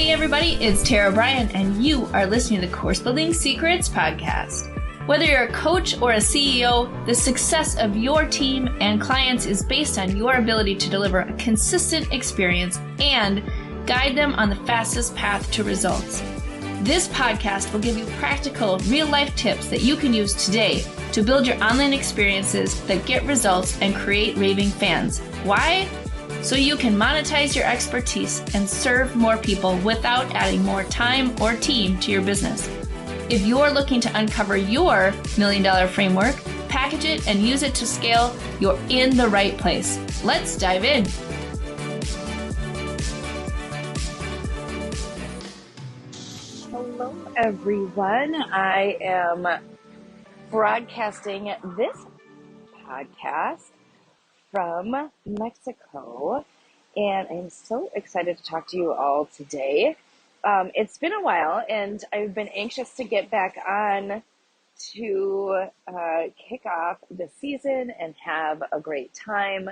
Hey everybody, it's Tara Bryan, and you are listening to the Course Building Secrets podcast. Whether you're a coach or a CEO, the success of your team and clients is based on your ability to deliver a consistent experience and guide them on the fastest path to results. This podcast will give you practical, real-life tips that you can use today to build your online experiences that get results and create raving fans. Why? So you can monetize your expertise and serve more people without adding more time or team to your business. If you're looking to uncover your $1 million framework, package it, and use it to scale, you're in the right place. Let's dive in. Hello, everyone. I am broadcasting this podcast from Mexico, and I'm so excited to talk to you all today. It's been a while, and I've been anxious to get back on to kick off the season and have a great time.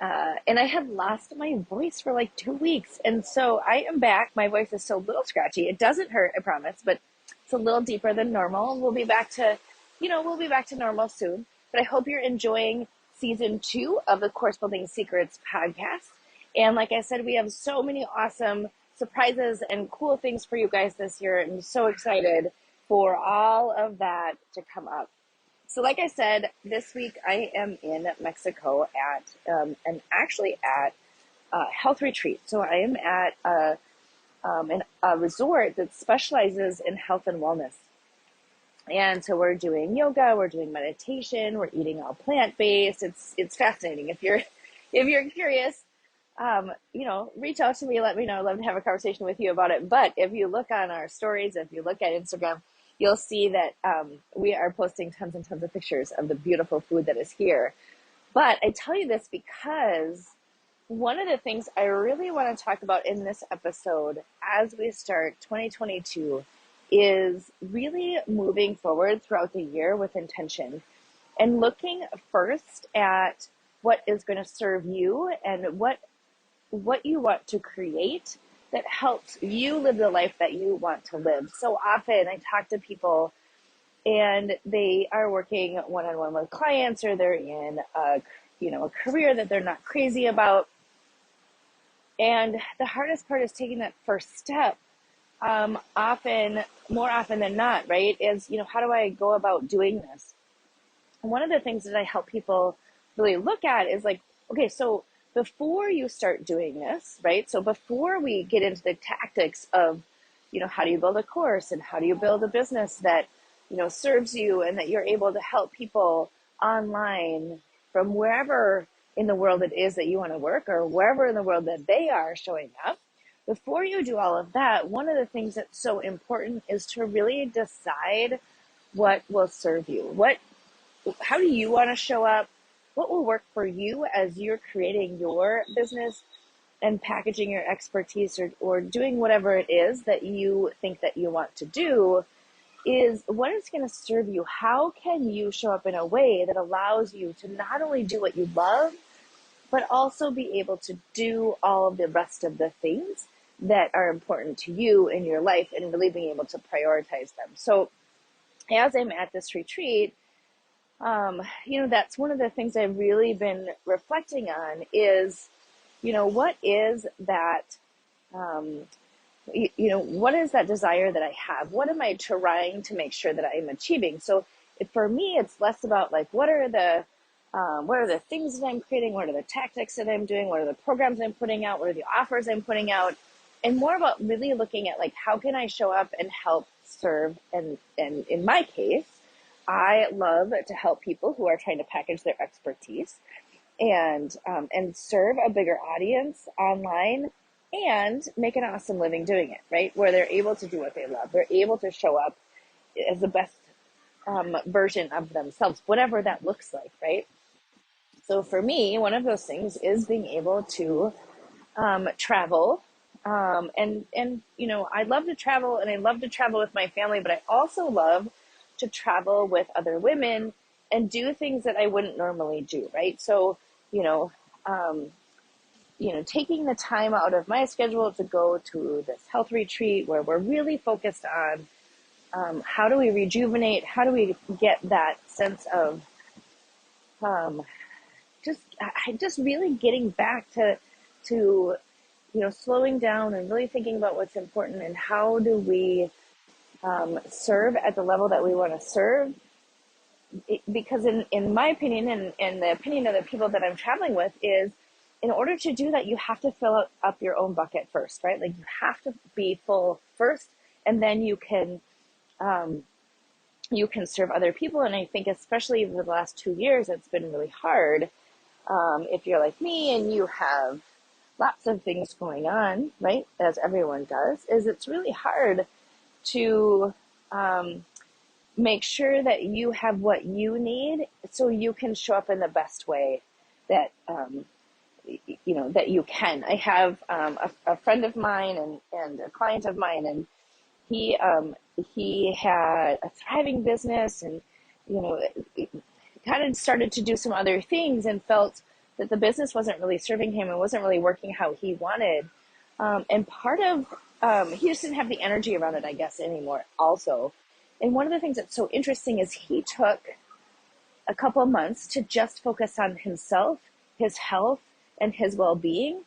And I had lost my voice for like 2 weeks, and so I am back. My voice is still a little scratchy. It doesn't hurt, I promise, but it's a little deeper than normal. We'll be back to normal soon. But I hope you're enjoying Season 2 of the Course Building Secrets podcast. And like I said, we have so many awesome surprises and cool things for you guys this year. I'm so excited for all of that to come up. So like I said, this week I am in Mexico at a health retreat. So I am at a resort that specializes in health and wellness. And so we're doing yoga, we're doing meditation, we're eating all plant-based. It's fascinating. If you're curious, reach out to me, let me know. I'd love to have a conversation with you about it. But if you look on our stories, if you look at Instagram, you'll see that we are posting tons and tons of pictures of the beautiful food that is here. But I tell you this because one of the things I really want to talk about in this episode as we start 2022 is really moving forward throughout the year with intention and looking first at what is going to serve you and what you want to create that helps you live the life that you want to live. So often I talk to people and they are working one-on-one with clients, or they're in a career that they're not crazy about. And the hardest part is taking that first step. More often than not, right, is, how do I go about doing this? And one of the things that I help people really look at is like, okay, so before you start doing this, right? So before we get into the tactics of, how do you build a course and how do you build a business that, serves you and that you're able to help people online from wherever in the world it is that you want to work, or wherever in the world that they are showing up. Before you do all of that, one of the things that's so important is to really decide what will serve you. How do you want to show up? What will work for you as you're creating your business and packaging your expertise or doing whatever it is that you think that you want to do? Is what is going to serve you? How can you show up in a way that allows you to not only do what you love, but also be able to do all of the rest of the things that are important to you in your life and really being able to prioritize them. So as I'm at this retreat, that's one of the things I've really been reflecting on is, what is that, what is that desire that I have? What am I trying to make sure that I'm achieving? So for me, it's less about like, what are the things that I'm creating? What are the tactics that I'm doing? What are the programs I'm putting out? What are the offers I'm putting out? And more about really looking at like, how can I show up and help serve? And in my case, I love to help people who are trying to package their expertise and serve a bigger audience online and make an awesome living doing it, right? Where they're able to do what they love. They're able to show up as the best version of themselves, whatever that looks like, right? So for me, one of those things is being able to travel. I love to travel, and I love to travel with my family, but I also love to travel with other women and do things that I wouldn't normally do, right? So, taking the time out of my schedule to go to this health retreat where we're really focused on how do we rejuvenate, how do we get that sense of um, just really getting back to slowing down and really thinking about what's important and how do we serve at the level that we want to serve. Because in my opinion and the opinion of the people that I'm traveling with is, in order to do that, you have to fill up your own bucket first, right? Like you have to be full first, and then you can serve other people. And I think especially over the last 2 years, it's been really hard. If you're like me and you have lots of things going on, right, as everyone does, is it's really hard to make sure that you have what you need so you can show up in the best way that that you can. I have a friend of mine and a client of mine, and he had a thriving business, and kind of started to do some other things and felt that the business wasn't really serving him and wasn't really working how he wanted. And part of he just didn't have the energy around it, I guess, anymore also. And one of the things that's so interesting is he took a couple of months to just focus on himself, his health, and his well-being.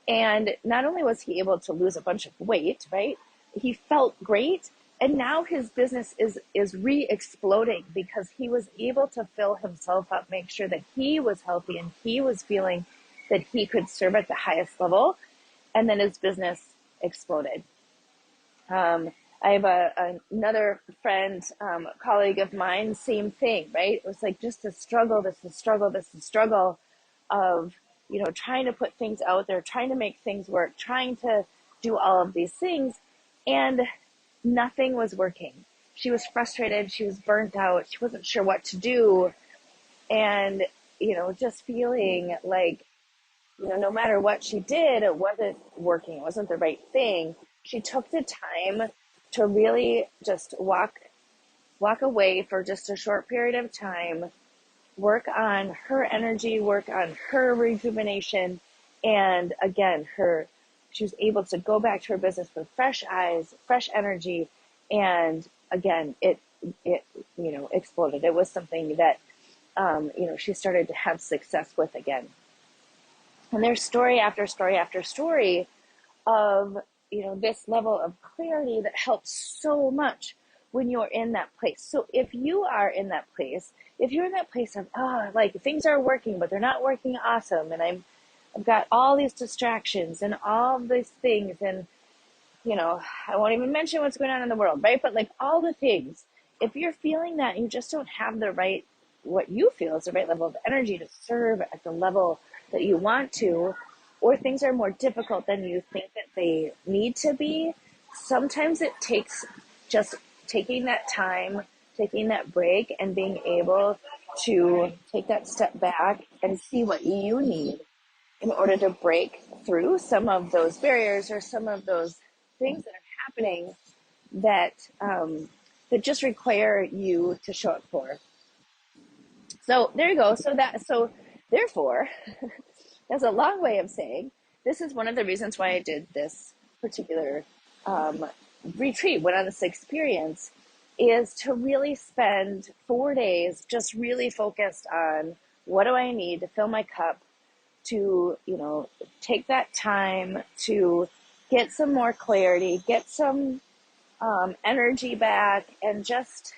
And not only was he able to lose a bunch of weight, right? He felt great. And now his business is re-exploding because he was able to fill himself up, make sure that he was healthy and he was feeling that he could serve at the highest level. And then his business exploded. I have another friend, colleague of mine, same thing, right? It was like just a struggle, this struggle of, trying to put things out there, trying to make things work, trying to do all of these things, and nothing was working. She was frustrated, she was burnt out, she wasn't sure what to do, and, just feeling like, no matter what she did, it wasn't working, it wasn't the right thing. She took the time to really just walk away for just a short period of time, work on her energy, work on her rejuvenation, and again, she was able to go back to her business with fresh eyes, fresh energy, and again, it exploded. It was something that she started to have success with again. And there's story after story after story of this level of clarity that helps so much when you're in that place. So if you are in that place, if you're in that place of, like things are working, but they're not working awesome, and I've got all these distractions and all these things, and, I won't even mention what's going on in the world, right? But like all the things, if you're feeling that you just don't have what you feel is the right level of energy to serve at the level that you want to, or things are more difficult than you think that they need to be, sometimes it takes just taking that time, taking that break, and being able to take that step back and see what you need in order to break through some of those barriers or some of those things that are happening that that just require you to show up for. So there you go. So therefore, that's a long way of saying this is one of the reasons why I did this particular retreat, went on this experience, is to really spend 4 days just really focused on what do I need to fill my cup, to take that time to get some more clarity, get some energy back, and just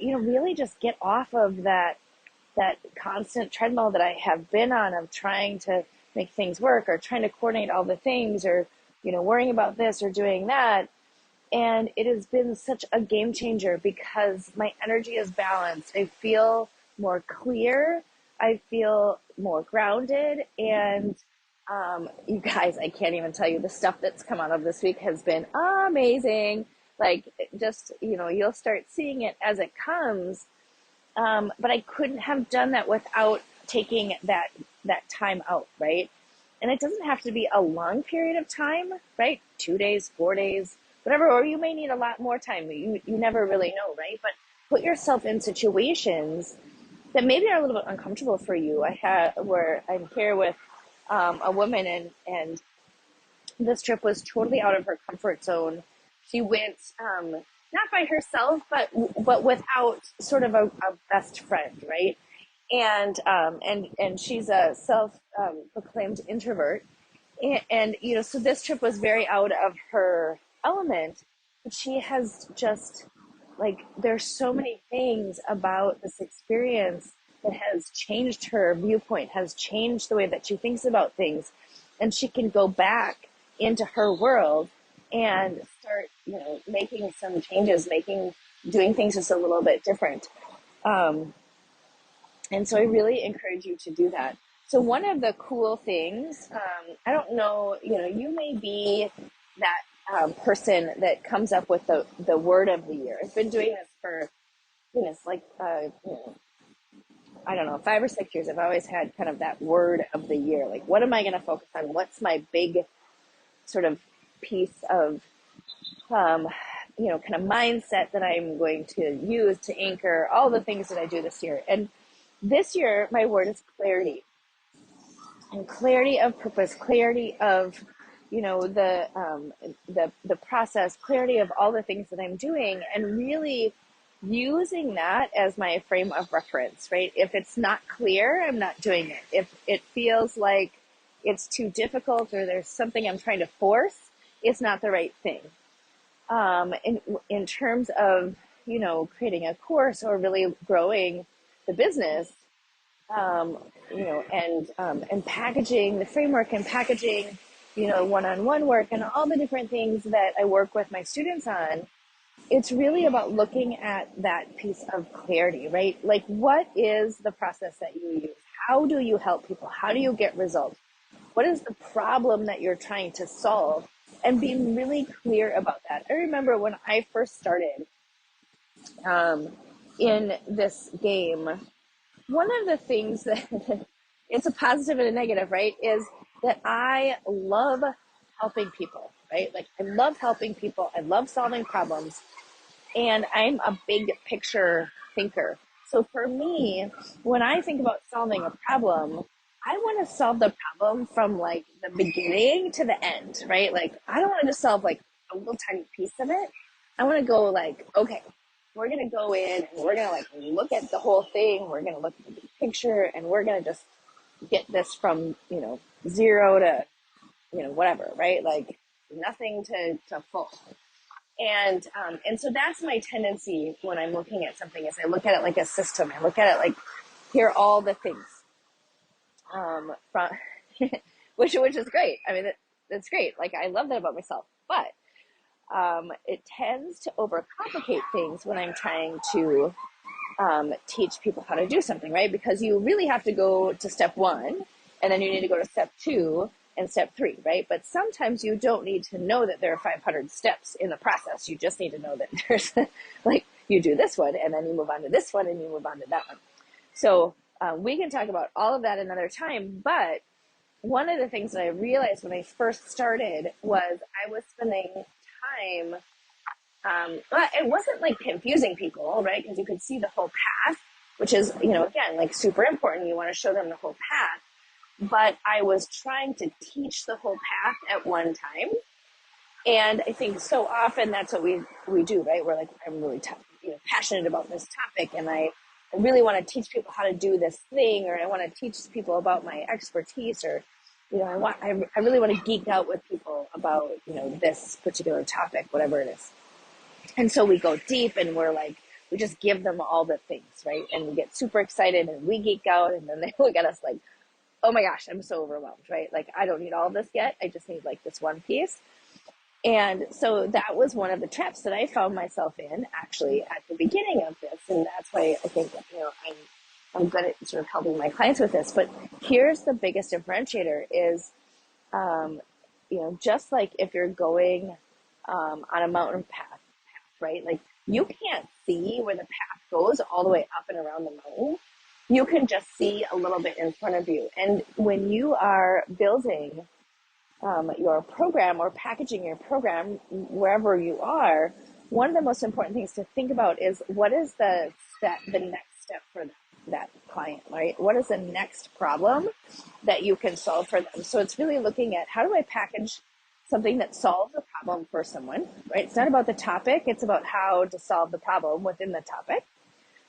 really just get off of that constant treadmill that I have been on of trying to make things work or trying to coordinate all the things or, worrying about this or doing that. And it has been such a game changer because my energy is balanced. I feel more clear. I feel more grounded. And you guys, I can't even tell you, the stuff that's come out of this week has been amazing. Like just, you'll start seeing it as it comes. But I couldn't have done that without taking that time out, right? And it doesn't have to be a long period of time, right? 2 days, 4 days, whatever, or you may need a lot more time. You never really know, right? But put yourself in situations that maybe are a little bit uncomfortable for you. Where I'm here with a woman, and this trip was totally out of her comfort zone. She went not by herself, but without sort of a best friend, right? And she's a self proclaimed introvert, and so this trip was very out of her element, but she has just like there's so many things about this experience that has changed her viewpoint, has changed the way that she thinks about things, and she can go back into her world and start making some changes, doing things just a little bit different. And so I really encourage you to do that. So one of the cool things, I don't know, you may be that person that comes up with the word of the year. I've been doing this for, like, I don't know, 5 or 6 years. I've always had kind of that word of the year. Like, what am I going to focus on? What's my big sort of piece of, kind of mindset that I'm going to use to anchor all the things that I do this year. And this year, my word is clarity, and clarity of purpose, clarity of, the process, clarity of all the things that I'm doing, and really using that as my frame of reference, right? If it's not clear, I'm not doing it. If it feels like it's too difficult or there's something I'm trying to force, it's not the right thing. In terms of, creating a course or really growing the business, and packaging the framework and packaging, one-on-one work and all the different things that I work with my students on, it's really about looking at that piece of clarity, right? Like, what is the process that you use? How do you help people? How do you get results? What is the problem that you're trying to solve? And being really clear about that. I remember when I first started in this game, one of the things that it's a positive and a negative, right, is that I love helping people, right? Like, I love helping people. I love solving problems. And I'm a big picture thinker. So for me, when I think about solving a problem, I want to solve the problem from like the beginning to the end, right? Like, I don't want to just solve like a little tiny piece of it. I want to go like, okay, we're going to go in and we're going to like look at the whole thing. We're going to look at the big picture, and we're going to just get this from, 0 to, whatever, right? Like, nothing to full. And so that's my tendency when I'm looking at something, is I look at it like a system. I look at it like, here are all the things, from, which is great. I mean, that's great. Like, I love that about myself, but it tends to overcomplicate things when I'm trying to teach people how to do something, right? Because you really have to go to step 1, and then you need to go to step 2 and step 3, right? But sometimes you don't need to know that there are 500 steps in the process. You just need to know that there's like, you do this one, and then you move on to this one, and you move on to that one. So we can talk about all of that another time. But one of the things that I realized when I first started was I was spending time, it wasn't like confusing people, right? Because you could see the whole path, which is, again, like super important. You want to show them the whole path. But I was trying to teach the whole path at one time. And I think so often that's what we do, right? We're like, I'm really passionate about this topic, and I really want to teach people how to do this thing, or I want to teach people about my expertise, or, I really want to geek out with people about, this particular topic, whatever it is. And so we go deep, and we're like, we just give them all the things, right? And we get super excited, and we geek out, and then they look at us like, oh my gosh, I'm so overwhelmed, right? Like, I don't need all of this yet. I just need like this one piece. And so that was one of the traps that I found myself in actually at the beginning of this. And that's why I think, I'm good at sort of helping my clients with this. But here's the biggest differentiator is, just like if you're going on a mountain path, right? Like, you can't see where the path goes all the way up and around the mountain. You can just see a little bit in front of you. And when you are building your program or packaging your program wherever you are, one of the most important things to think about is, what is the next step for that client, right? What is the next problem that you can solve for them? So it's really looking at how do I package something that solves a problem for someone, right? It's not about the topic, it's about how to solve the problem within the topic.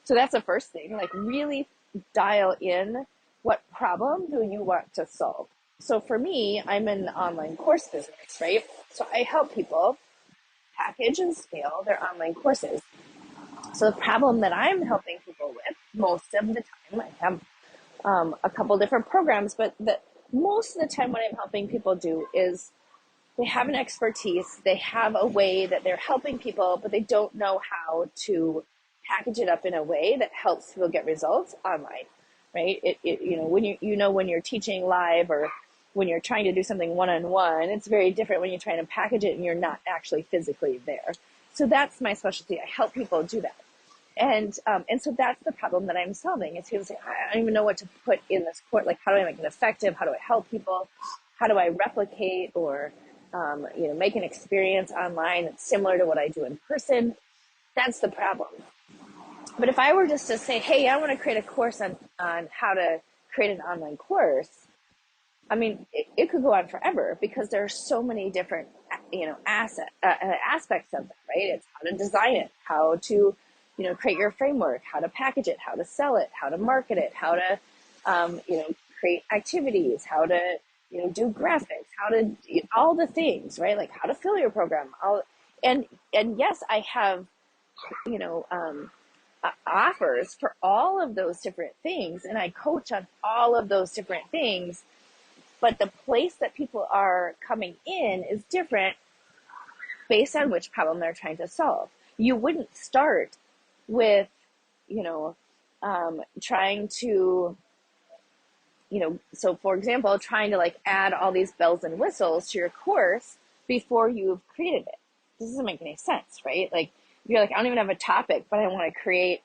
So that's the first thing, like really dial in what problem do you want to solve. So for me, I'm in the online course business, right? So I help people package and scale their online courses. So the problem that I'm helping people with most of the time, I have a couple different programs, but most of the time what I'm helping people do is they have an expertise, they have a way that they're helping people, but they don't know how to package it up in a way that helps people get results online, right? When you're teaching live or when you're trying to do something one-on-one, it's very different when you're trying to package it and you're not actually physically there. So that's my specialty. I help people do that. And so that's the problem that I'm solving is people say, I don't even know what to put in this course. Like, how do I make it effective? How do I help people? How do I replicate or, make an experience online that's similar to what I do in person? That's the problem. But if I were just to say, hey, I want to create a course on how to create an online course, I mean, it could go on forever because there are so many different, aspects of that, right? It's how to design it, how to, create your framework, how to package it, how to sell it, how to market it, how to, create activities, how to, do graphics, how to, all the things, right? Like how to fill your program. And yes, I have, offers for all of those different things. And I coach on all of those different things. But the place that people are coming in is different based on which problem they're trying to solve. You wouldn't start with, trying to, so for example, trying to like add all these bells and whistles to your course before you've created it. This doesn't make any sense, right? Like you're like, I don't even have a topic, but I want to create,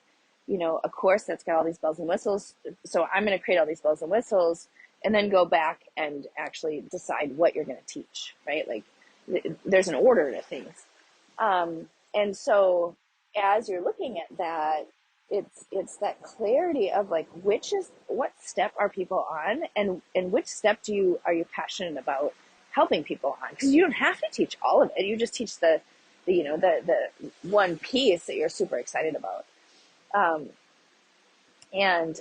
a course that's got all these bells and whistles. So I'm going to create all these bells and whistles and then go back and actually decide what you're going to teach, right? Like there's an order to things. And so as you're looking at that, it's that clarity of like, what step are people on and which step are you passionate about helping people on? Because you don't have to teach all of it. You just teach the one piece that you're super excited about. And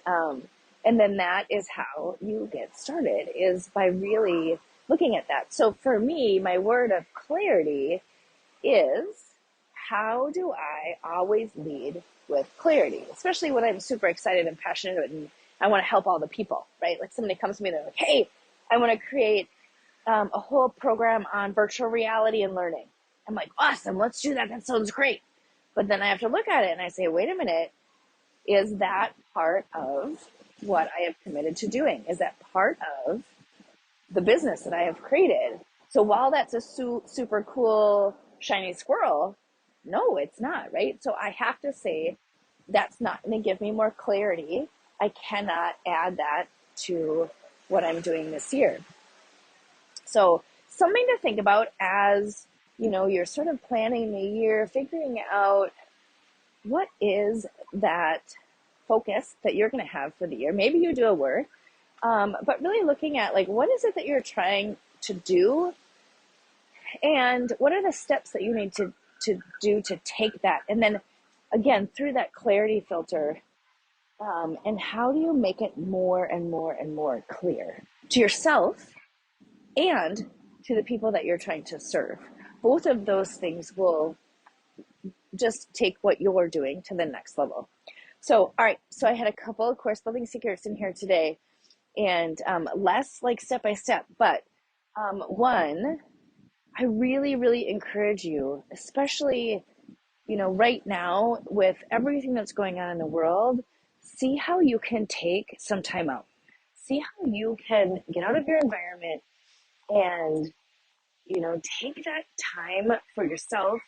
then that is how you get started, is by really looking at that. So for me, my word of clarity is, how do I always lead with clarity, especially when I'm super excited and passionate and I want to help all the people, right? Like somebody comes to me, they're like, hey, I want to create a whole program on virtual reality and learning. I'm like, awesome, let's do that. That sounds great. But then I have to look at it and I say, wait a minute, is that part of what I have committed to doing? Is that part of the business that I have created? So while that's a super cool, shiny squirrel, no, it's not, right? So I have to say, that's not going to give me more clarity. I cannot add that to what I'm doing this year. So something to think about as, you're sort of planning the year, figuring out what is that focus that you're going to have for the year. Maybe you do a word, but really looking at like, what is it that you're trying to do? And what are the steps that you need to do to take that? And then again, through that clarity filter, and how do you make it more and more and more clear to yourself and to the people that you're trying to serve? Both of those things will just take what you're doing to the next level. So, all right. So I had a couple of course building secrets in here today, and less like step by step, but one, I really, really encourage you, especially, right now with everything that's going on in the world, see how you can take some time out. See how you can get out of your environment and, take that time for yourself,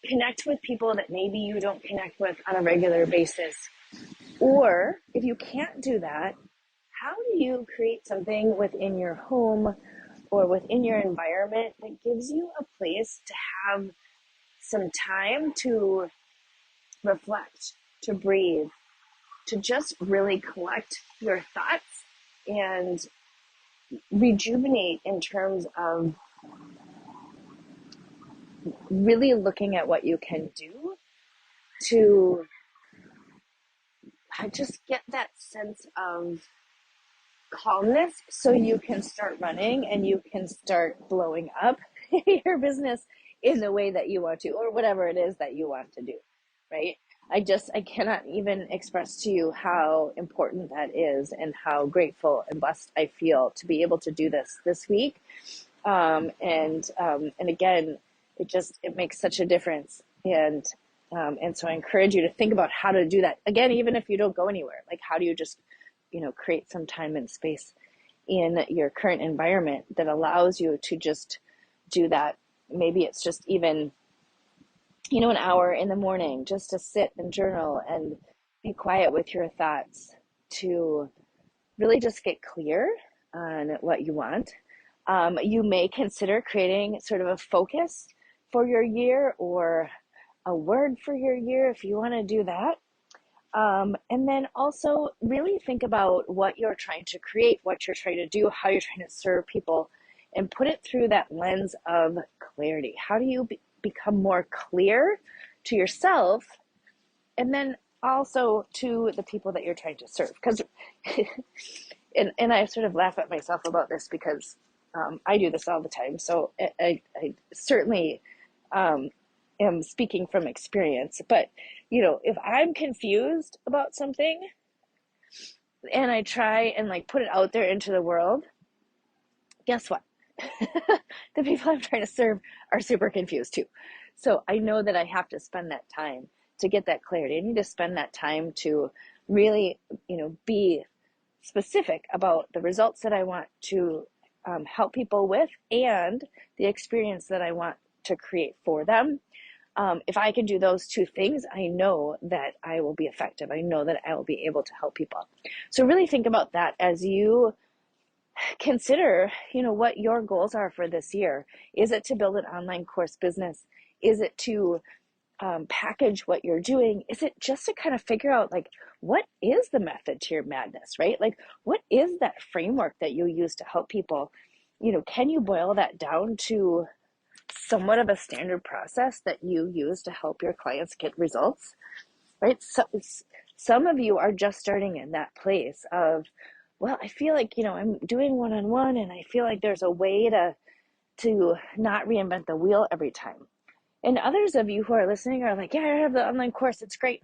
connect with people that maybe you don't connect with on a regular basis. Or if you can't do that, how do you create something within your home or within your environment that gives you a place to have some time to reflect, to breathe, to just really collect your thoughts and rejuvenate in terms of really looking at what you can do to just get that sense of calmness so you can start running and you can start blowing up your business in the way that you want to, or whatever it is that you want to do, right? I cannot even express to you how important that is and how grateful and blessed I feel to be able to do this week. And again, it makes such a difference. And so I encourage you to think about how to do that. Again, even if you don't go anywhere, like how do you just, create some time and space in your current environment that allows you to just do that. Maybe it's just even, an hour in the morning just to sit and journal and be quiet with your thoughts to really just get clear on what you want. You may consider creating sort of a focus for your year or a word for your year if you want to do that. And then also really think about what you're trying to create, what you're trying to do, how you're trying to serve people, and put it through that lens of clarity. How do you become more clear to yourself and then also to the people that you're trying to serve? Because, and I sort of laugh at myself about this because I do this all the time. So I certainly am speaking from experience. But, if I'm confused about something and I try and put it out there into the world, guess what? The people I'm trying to serve are super confused too. So I know that I have to spend that time to get that clarity. I need to spend that time to really, be specific about the results that I want to help people with and the experience that I want to create for them. If I can do those two things, I know that I will be effective. I know that I will be able to help people. So really think about that as you consider, what your goals are for this year. Is it to build an online course business? Is it to package what you're doing? Is it just to kind of figure out what is the method to your madness, right? What is that framework that you use to help people? Can you boil that down to somewhat of a standard process that you use to help your clients get results, right? So some of you are just starting in that place of, well, I feel like, I'm doing one-on-one and I feel like there's a way to not reinvent the wheel every time. And others of you who are listening are like, yeah, I have the online course. It's great.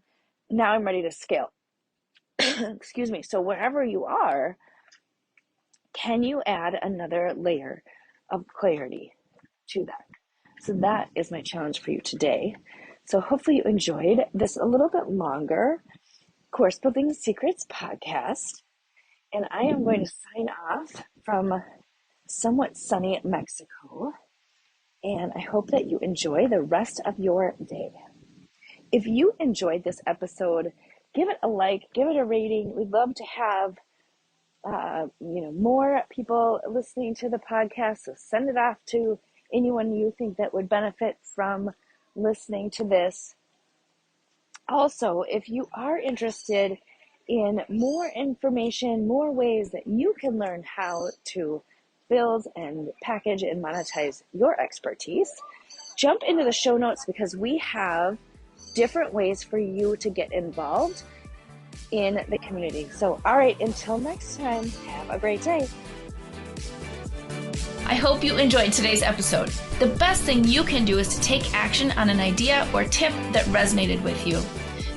Now I'm ready to scale. Excuse me. So wherever you are, can you add another layer of clarity to that? So that is my challenge for you today. So hopefully you enjoyed this a little bit longer Course Building Secrets podcast. And I am going to sign off from somewhat sunny Mexico. And I hope that you enjoy the rest of your day. If you enjoyed this episode, give it a like, give it a rating. We'd love to have more people listening to the podcast. So send it off to anyone you think that would benefit from listening to this. Also, if you are interested in more information, more ways that you can learn how to build and package and monetize your expertise, jump into the show notes because we have different ways for you to get involved in the community. So, all right, until next time, have a great day. I hope you enjoyed today's episode. The best thing you can do is to take action on an idea or tip that resonated with you.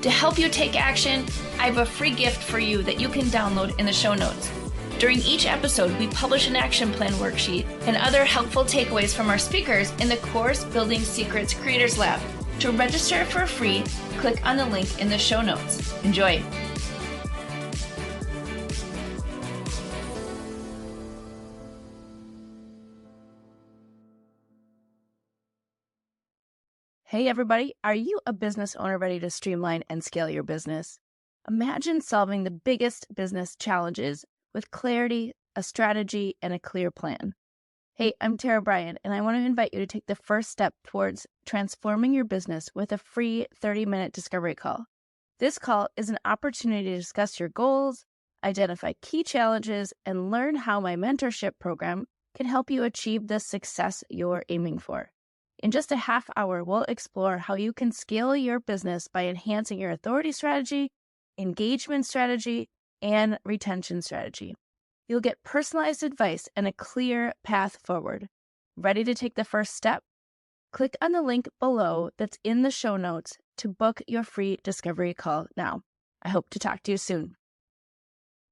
To help you take action, I have a free gift for you that you can download in the show notes. During each episode, we publish an action plan worksheet and other helpful takeaways from our speakers in the Course Building Secrets Creators Lab. To register for free, click on the link in the show notes. Enjoy. Hey everybody, are you a business owner ready to streamline and scale your business? Imagine solving the biggest business challenges with clarity, a strategy, and a clear plan. Hey, I'm Tara Bryan, and I want to invite you to take the first step towards transforming your business with a free 30-minute discovery call. This call is an opportunity to discuss your goals, identify key challenges, and learn how my mentorship program can help you achieve the success you're aiming for. In just a half hour, we'll explore how you can scale your business by enhancing your authority strategy, engagement strategy, and retention strategy. You'll get personalized advice and a clear path forward. Ready to take the first step? Click on the link below that's in the show notes to book your free discovery call now. I hope to talk to you soon.